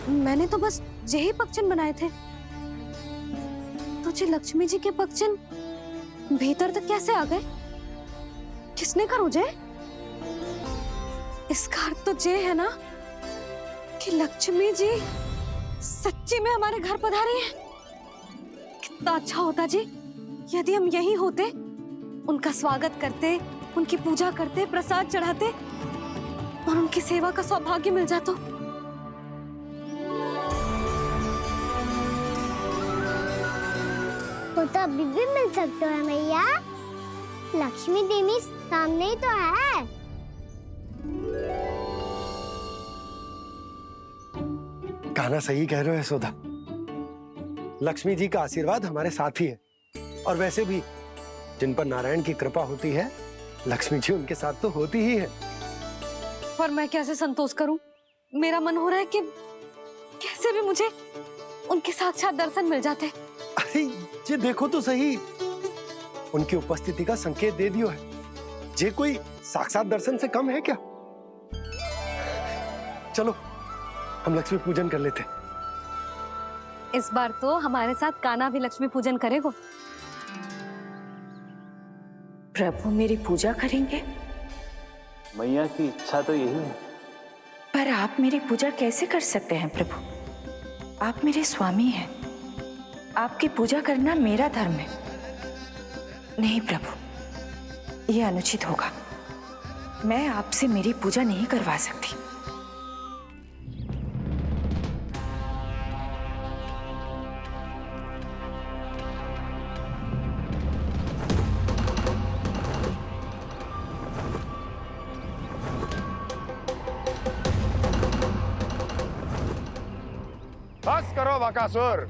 मैंने तो बस यही पगचन बनाए थे। तुझे लक्ष्मी जी के पगचन भीतर तक कैसे आ गए? किसने कहा मुझे? इसका अर्थ तो ये है ना कि लक्ष्मी जी सच्ची में हमारे घर पधारी हैं। कितना अच्छा होता जी यदि हम यही होते, उनका स्वागत करते, उनकी पूजा करते, प्रसाद चढ़ाते और उनकी सेवा का सौभाग्य मिल जाता। तो अभी भी मिल सकते हो मैया, लक्ष्मी देवी सामने ही तो है। कहना सही कह रहे हो यशोदा, लक्ष्मी जी का आशीर्वाद हमारे साथ ही है। और वैसे भी जिन पर नारायण की कृपा होती है, लक्ष्मी जी उनके साथ तो होती ही है। पर मैं कैसे संतोष करूं? मेरा मन हो रहा है कि कैसे भी मुझे उनके साक्षात दर्शन मिल जाते। अरे ये देखो तो सही, उनकी उपस्थिति का संकेत दे दियो है। ये कोई साक्षात दर्शन से कम है क्या? चलो हम लक्ष्मी पूजन कर लेते। इस बार तो हमारे साथ कान्हा भी लक्ष्मी पूजन करेगा। प्रभु मेरी पूजा करेंगे? मैया की इच्छा तो यही है। पर आप मेरी पूजा कैसे कर सकते हैं प्रभु? आप मेरे स्वामी हैं, आपकी पूजा करना मेरा धर्म है। नहीं प्रभु, यह अनुचित होगा। मैं आपसे मेरी पूजा नहीं करवा सकती। बस करो बकासुर,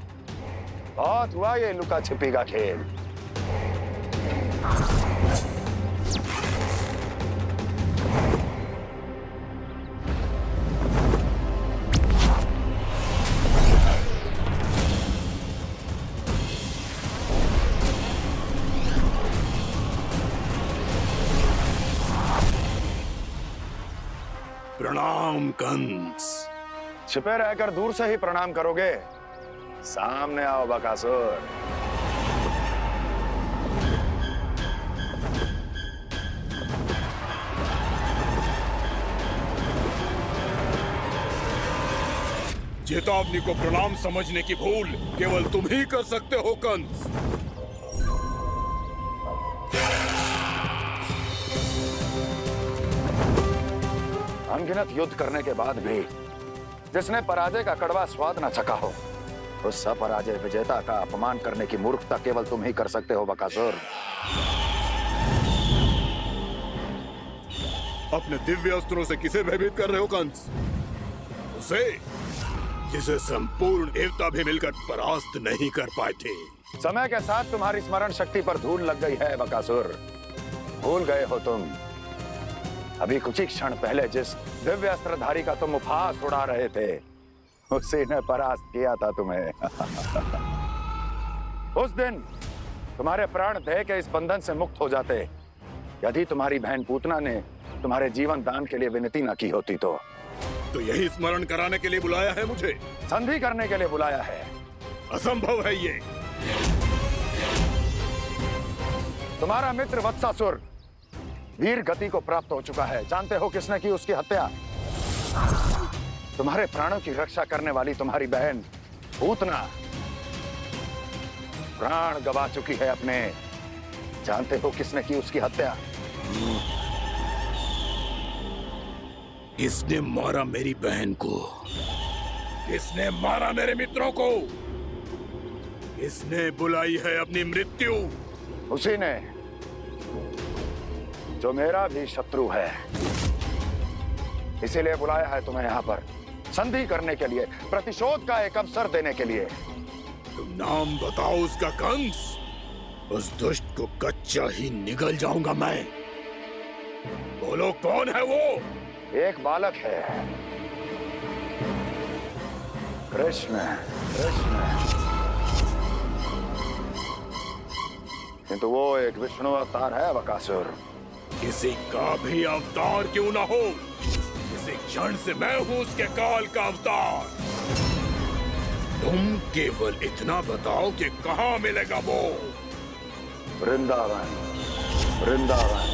बहुत हुआ ये लुका छिपी का खेल। प्रणाम कंस। छिपे रहकर दूर से ही प्रणाम करोगे? सामने आओ बकासुर। चेतावनी को प्रणाम समझने की भूल केवल तुम ही कर सकते हो कंस। अनगिनत युद्ध करने के बाद भी जिसने पराजय का कड़वा स्वाद न चखा हो, उस अपराजय विजेता का अपमान करने की मूर्खता केवल तुम ही कर सकते हो बकासुर। अपने दिव्य अस्त्रों से किसे भयभीत कर रहे हो कंस? उसे जिसे संपूर्ण देवता भी मिलकर परास्त नहीं कर पाए थे। समय के साथ तुम्हारी स्मरण शक्ति पर धूल लग गई है बकासुर। भूल गए हो तुम अभी कुछ ही क्षण पहले जिस दिव्य अस्त्रधारी का तुम उपहास उड़ा रहे थे, उसी ने परास्त किया था तुम्हें। उस दिन तुम्हारे प्राण देह के इस बंधन से मुक्त हो जाते यदि तुम्हारी बहन पूतना ने तुम्हारे जीवन दान के लिए विनती न की होती। तो यही स्मरण कराने के लिए बुलाया है मुझे? संधि करने के लिए बुलाया है। असंभव है ये। तुम्हारा मित्र वत्सासुर वीर गति को प्राप्त हो चुका है। जानते हो किसने की उसकी हत्या? तुम्हारे प्राणों की रक्षा करने वाली तुम्हारी बहन पूतना प्राण गवा चुकी है अपने। जानते हो किसने की उसकी हत्या? किसने मारा मेरी बहन को? किसने मारा मेरे मित्रों को? किसने बुलाई है अपनी मृत्यु? उसी ने जो मेरा भी शत्रु है। इसीलिए बुलाया है तुम्हें यहाँ पर संधि करने के लिए, प्रतिशोध का एक अवसर देने के लिए। तुम नाम बताओ उसका कंस। उस दुष्ट को कच्चा ही निगल जाऊंगा मैं। बोलो कौन है वो? एक बालक है, कृष्ण। किंतु वो एक विष्णु अवतार है बकासुर। किसी का भी अवतार क्यों ना हो, किसी एक क्षण से मैं हूँ उसके काल का अवतार। तुम केवल इतना बताओ कि कहाँ मिलेगा वो। वृंदावन, वृंदावन।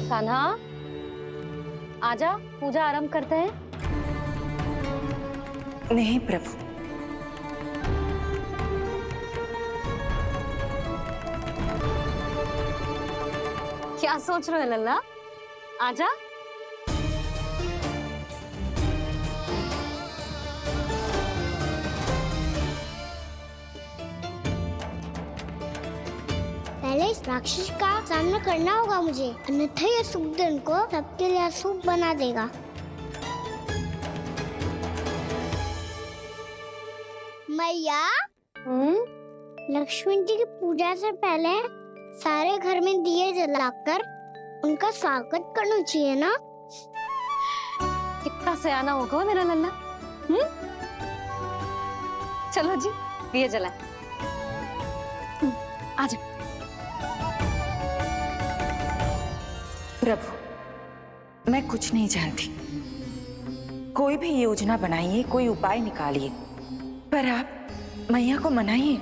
कान्हा, आजा, पूजा आरंभ करते हैं। नहीं प्रभु, क्या सोच रहे हो लल्ला? आजा। पहले इस राक्षस का सामना करना होगा मुझे, अन्यथा ये शुभ दिन को सबके लिए अशुभ बना देगा। मैया, लक्ष्मी जी की पूजा से पहले सारे घर में दिए जलाकर उनका स्वागत करना चाहिए ना? कितना सयाना होगा मेरा लल्ला। चलो जी, दिए जलाए। आजा। प्रभु मैं कुछ नहीं जानती। कोई भी योजना बनाइए, कोई उपाय निकालिए, पर आप मैया को मनाइए।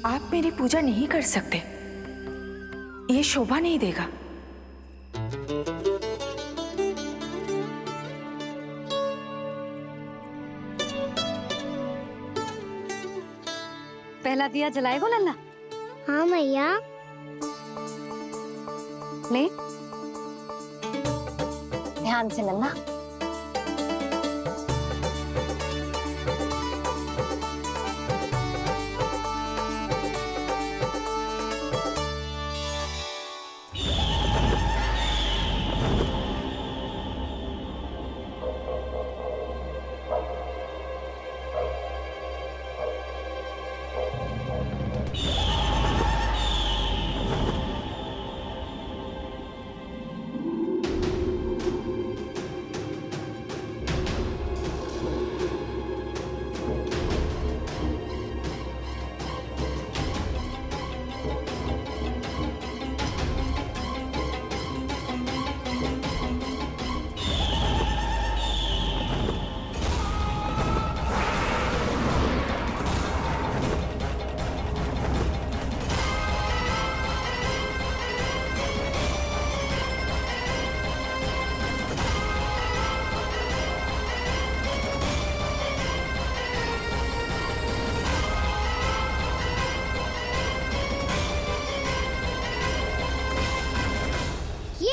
आप मेरी पूजा नहीं कर सकते, ये शोभा नहीं देगा। पहला दिया जलाएगो लल्ला? हाँ मैया। ले, ध्यान से लल्ला।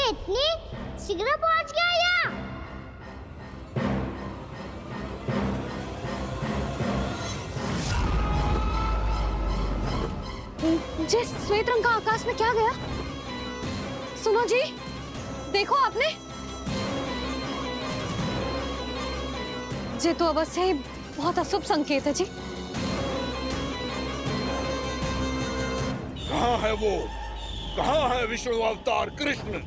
इतनी शीघ्र पहुंच गया यहाँ? जे श्वेत रंग का आकाश में क्या गया? सुनो जी, देखो आपने। जे तो अवश्य ही बहुत अशुभ संकेत है जी। कहाँ है वो? कहाँ है विष्णु अवतार कृष्ण?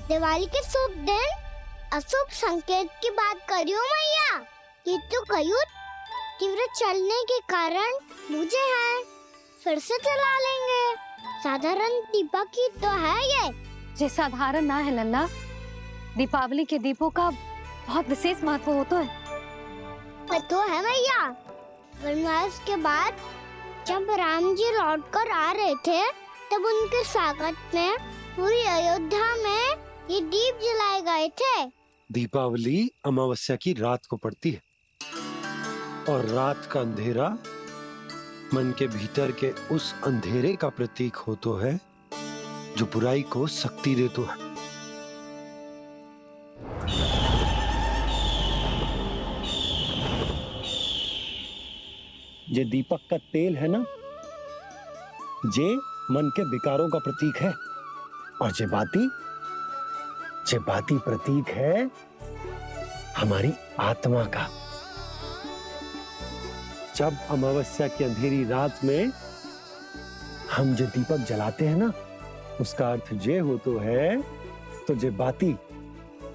दिवाली के शुभ दिन अशुभ संकेत की बात करियो मैया। ये तो कयूत तीव्र चलने के कारण मुझे है, फिर से चला लेंगे। साधारण दीपक ही तो है ये। जे साधारण ना है लल्ला, दीपावली के दीपों का बहुत विशेष महत्व होता है। तो है मैया। वनवास के बाद जब राम जी लौट कर आ रहे थे, तब उनके स्वागत में पूरी अयोध्या में ये दीप जलाए गए थे। दीपावली अमावस्या की रात को पड़ती है और रात का अंधेरा मन के भीतर के उस अंधेरे का प्रतीक होता है जो बुराई को शक्ति देता है। ये दीपक का तेल है ना, जे मन के विकारों का प्रतीक है, और जे बाती प्रतीक है हमारी आत्मा का। जब अमावस्या की अंधेरी रात में हम जो दीपक जलाते हैं ना, उसका अर्थ जे हो तो है, तो जे बाती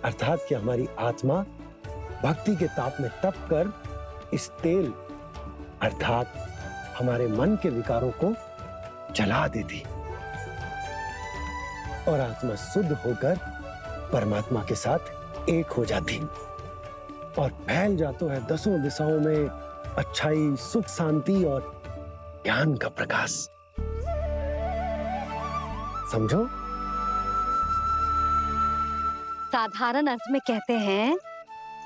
अर्थात कि हमारी आत्मा भक्ति के ताप में तप कर इस तेल अर्थात हमारे मन के विकारों को जला देती। और आत्मा शुद्ध होकर परमात्मा के साथ एक हो जाती और फैल जाता है दसों दिशाओं में अच्छाई, सुख, शांति और ज्ञान का प्रकाश। समझो? साधारण अर्थ में कहते हैं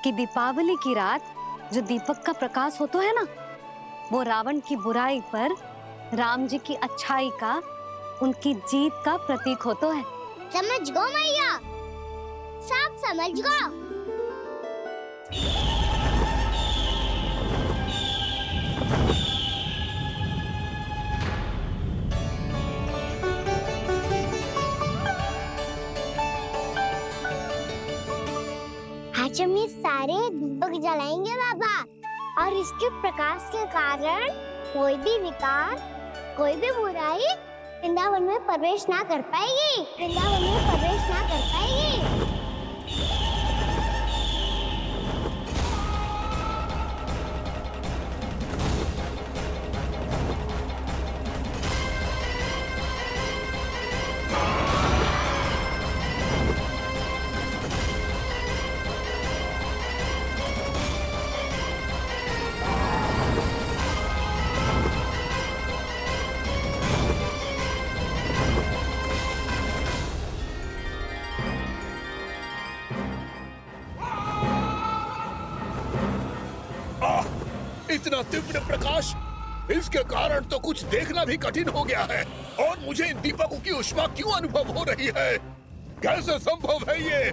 कि दीपावली की रात जो दीपक का प्रकाश होता है ना, वो रावण की बुराई पर राम जी की अच्छाई का, उनकी जीत का प्रतीक होता है। समझ गो मैया, सब समझ गो। आज हम ये सारे दीपक जलाएंगे बाबा, और इसके प्रकाश के कारण कोई भी विकार, कोई भी बुराई वृंदावन में प्रवेश ना कर पाएगी, वृंदावन में प्रवेश ना कर पाएगी। इतना तीव्र प्रकाश, इसके कारण तो कुछ देखना भी कठिन हो गया है। और मुझे इन दीपकों की उष्मा क्यों अनुभव हो रही है? कैसे संभव है ये?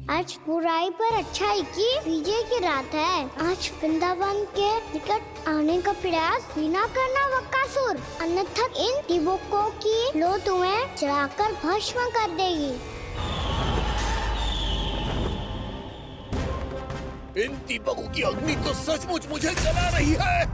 आज बुराई पर अच्छाई की विजय की रात है। आज वृंदावन के निकट आने का प्रयास भी ना करना बकासुर, अन्यथा इन दीपकों की लो तुम्हें जलाकर भस्म कर देगी। इन दीपकों की अग्नि तो सचमुच मुझे जला रही है।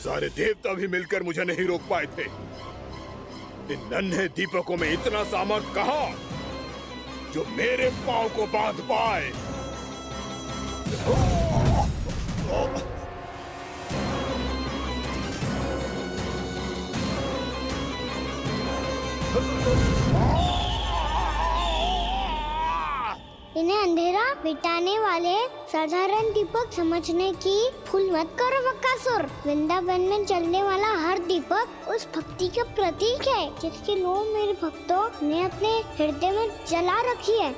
सारे देवता भी मिलकर मुझे नहीं रोक पाए थे। इन नन्हे दीपकों में इतना सामर्थ कहां जो मेरे पांव को बांध पाए। इन्हें अंधेरा मिटाने वाले साधारण दीपक समझने की भूल मत करो बकासुर। वृंदावन में जलने वाला हर दीपक उस भक्ति का प्रतीक है जिसकी लो मेरे भक्तों ने अपने हृदय में जला रखी है।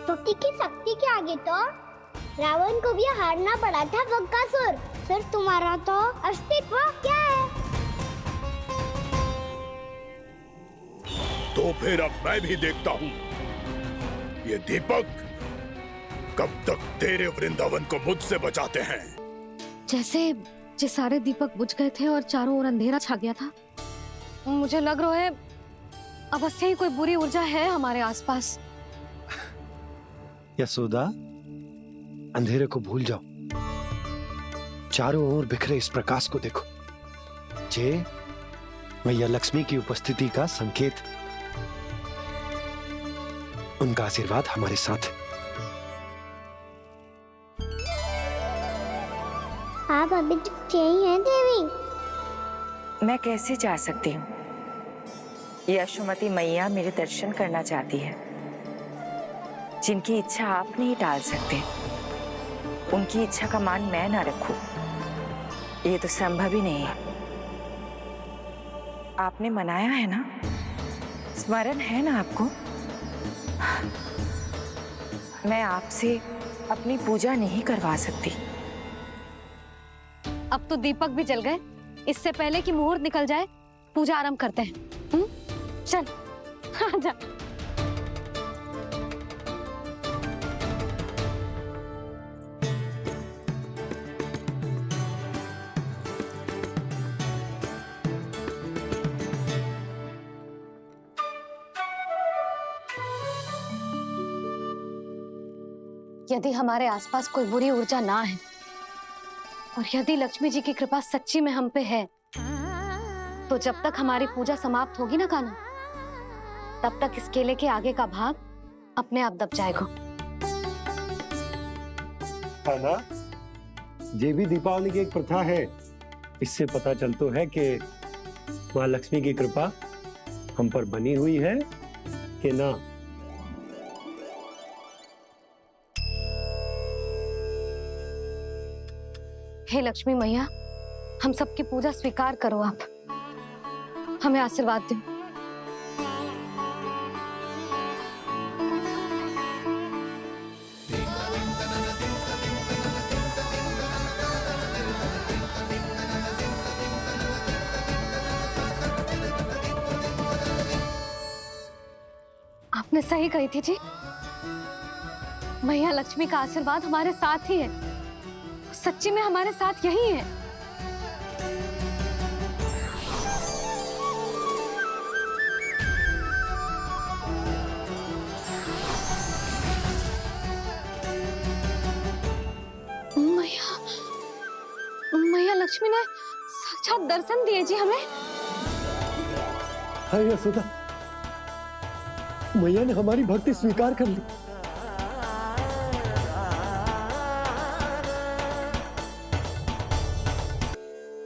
भक्ति की शक्ति के आगे तो रावण को भी हारना पड़ा था बकासुर। फिर तुम्हारा तो अस्तित्व क्या है? तो फिर अब मैं भी देखता हूँ ये दीपक कब तक तेरे वृंदावन को मुझसे बचाते हैं। जैसे सारे दीपक बुझ गए थे और चारों ओर अंधेरा छा गया था, मुझे लग रहा है अवश्य ही कोई बुरी ऊर्जा है हमारे आसपास। यशोदा, अंधेरे को भूल जाओ, चारों ओर बिखरे इस प्रकाश को देखो। जे मैया लक्ष्मी की उपस्थिति का संकेत, उनका आशीर्वाद हमारे साथ है। आप अभी तक यही हैं देवी? मैं कैसे जा सकती हूँ? यशोमती मैया मेरे दर्शन करना चाहती है। जिनकी इच्छा आप नहीं टाल सकते, उनकी इच्छा का मान मैं ना रखूं, ये तो संभव ही नहीं है। आपने मनाया है ना, स्मरण है ना आपको? मैं आपसे अपनी पूजा नहीं करवा सकती। अब तो दीपक भी जल गए, इससे पहले कि मुहूर्त निकल जाए पूजा आरंभ करते हैं। चल आजा। यदि हमारे आसपास कोई बुरी ऊर्जा ना है और यदि लक्ष्मी जी की कृपा सच्ची में हम पे है, तो जब तक हमारी पूजा समाप्त होगी ना कान्हा, तब तक इस केले के आगे का भाग अपने आप दब जाएगा। कान्हा, ये भी दीपावली की एक प्रथा है। इससे पता चलता है कि माँ लक्ष्मी की कृपा हम पर बनी हुई है कि ना। हे लक्ष्मी मैया, हम सबकी पूजा स्वीकार करो, आप हमें आशीर्वाद दो। आपने सही कही थी जी, मैया लक्ष्मी का आशीर्वाद हमारे साथ ही है, सच्ची में हमारे साथ यही है। मैया लक्ष्मी ने साक्षात दर्शन दिए जी हमें। हाँ यशोदा, मैया ने हमारी भक्ति स्वीकार कर ली।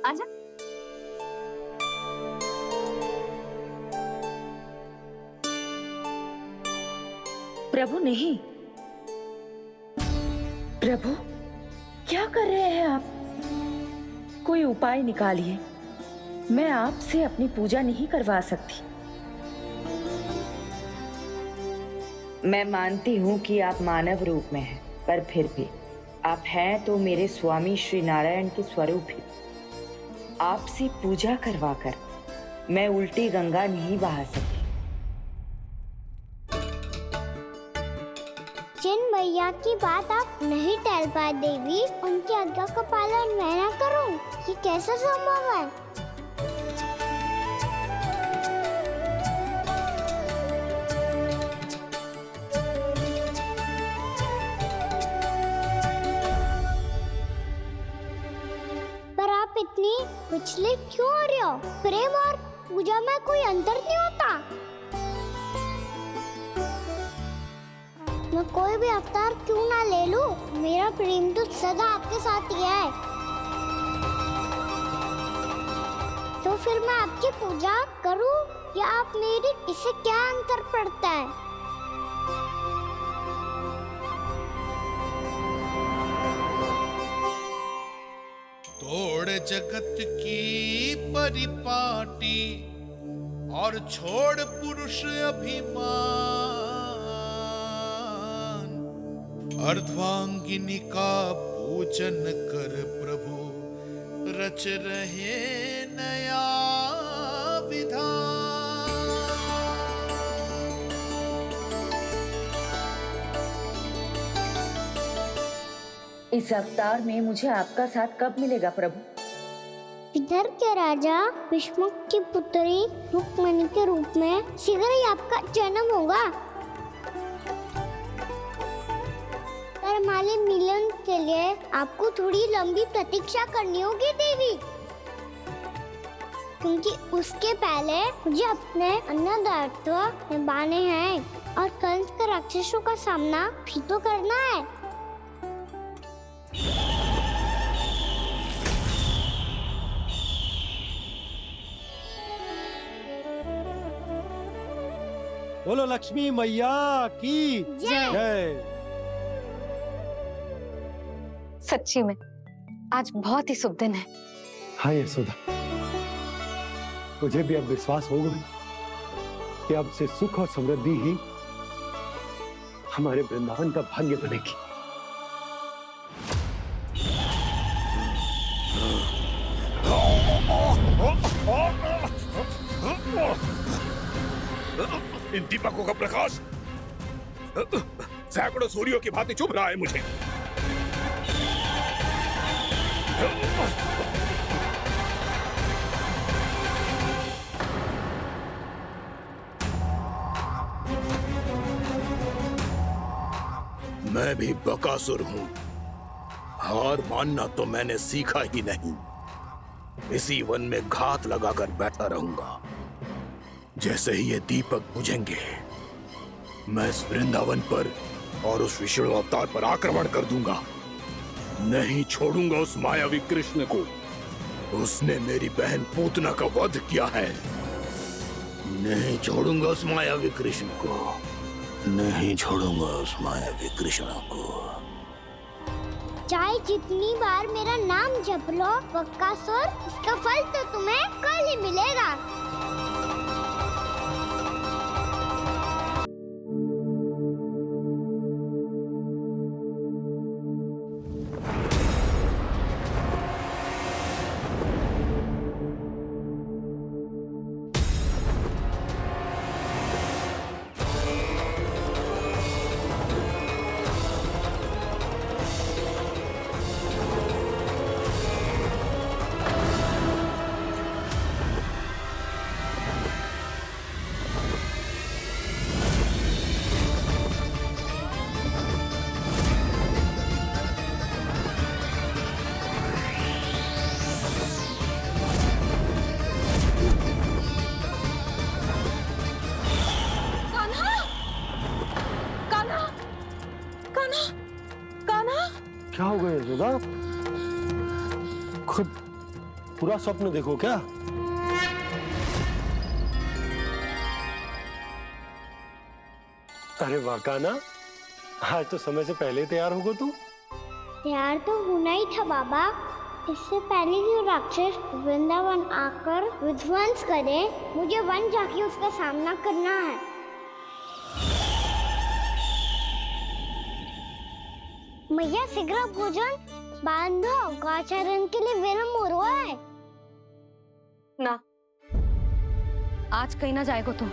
आजा। प्रभु नहीं, प्रभु क्या कर रहे हैं आप? कोई उपाय निकालिए, मैं आपसे अपनी पूजा नहीं करवा सकती। मैं मानती हूँ कि आप मानव रूप में हैं, पर फिर भी आप हैं तो मेरे स्वामी श्री नारायण के स्वरूप ही। आपसे पूजा करवाकर मैं उल्टी गंगा नहीं बहा सकती। जिन भैया की बात आप नहीं टल पाए देवी, उनकी आज्ञा का पालन मैं ना करूं, ये कैसा संभव है? पर आप इतनी विचलित क्यों हो रहे हो? प्रेम और पूजा में कोई अंतर नहीं होता। मैं कोई भी अवतार क्यों ना ले लूं, मेरा प्रेम तो सदा आपके साथ ही है। तो फिर मैं आपकी पूजा करूं या आप मेरी, इससे क्या अंतर पड़ता है? तोड़ जगत की परिपाटी और छोड़ पुरुष अभिमान, अर्धांगिनी का पूजन कर प्रभु रच रहे नया विधान। इस अवतार में मुझे आपका साथ कब मिलेगा प्रभु? विदर्भ के राजा विष्णुक की पुत्री रुक्मणी के रूप में शीघ्र ही आपका जन्म होगा। पर हमारे मिलन के लिए आपको थोड़ी लंबी प्रतीक्षा करनी होगी देवी, क्योंकि उसके पहले मुझे अपने अन्य दायित्व निभाने हैं और कंस के राक्षसों का सामना भी तो करना है। बोलो लक्ष्मी मैया की जय। सच्ची में आज बहुत ही शुभ दिन है। हाँ यशोदा, मुझे भी अब विश्वास होगा कि अब से सुख और समृद्धि ही हमारे वृंदावन का भाग्य बनेगी। इन दीपकों का प्रकाश सैकड़ों सूर्यों की भांति चुभ रहा है मुझे। मैं भी बकासुर हूँ। हार मानना तो मैंने सीखा ही नहीं। इसी वन में घात लगाकर बैठा रहूंगा। जैसे ही ये दीपक बुझेंगे, मैं इस वृंदावन पर और उस विष्णु अवतार पर आक्रमण कर दूंगा। नहीं छोड़ूंगा उस मायावी कृष्ण को। उसने मेरी बहन पूतना का वध किया है। नहीं छोड़ूंगा उस मायावी कृष्ण को। नहीं छोड़ूंगा उस मायावी कृष्ण को। चाहे जितनी बार मेरा नाम जप लो बकासुर, इसका फल तो तुम्हें कल ही मिलेगा। क्या हो गया यशोदा? खुद पूरा स्वप्न देखो क्या? अरे वाह कान्हा, आज तो समय से पहले तैयार होगा तू। तैयार तो होना ही था बाबा। इससे पहले जो राक्षस वृंदावन आकर विध्वंस करे, मुझे वन जाके उसका सामना करना है। मैया शीघ्र भोजन बांधो, गौचरण के लिए विलंब हो रहा है। ना, आज कहीं ना जाएगा तुम।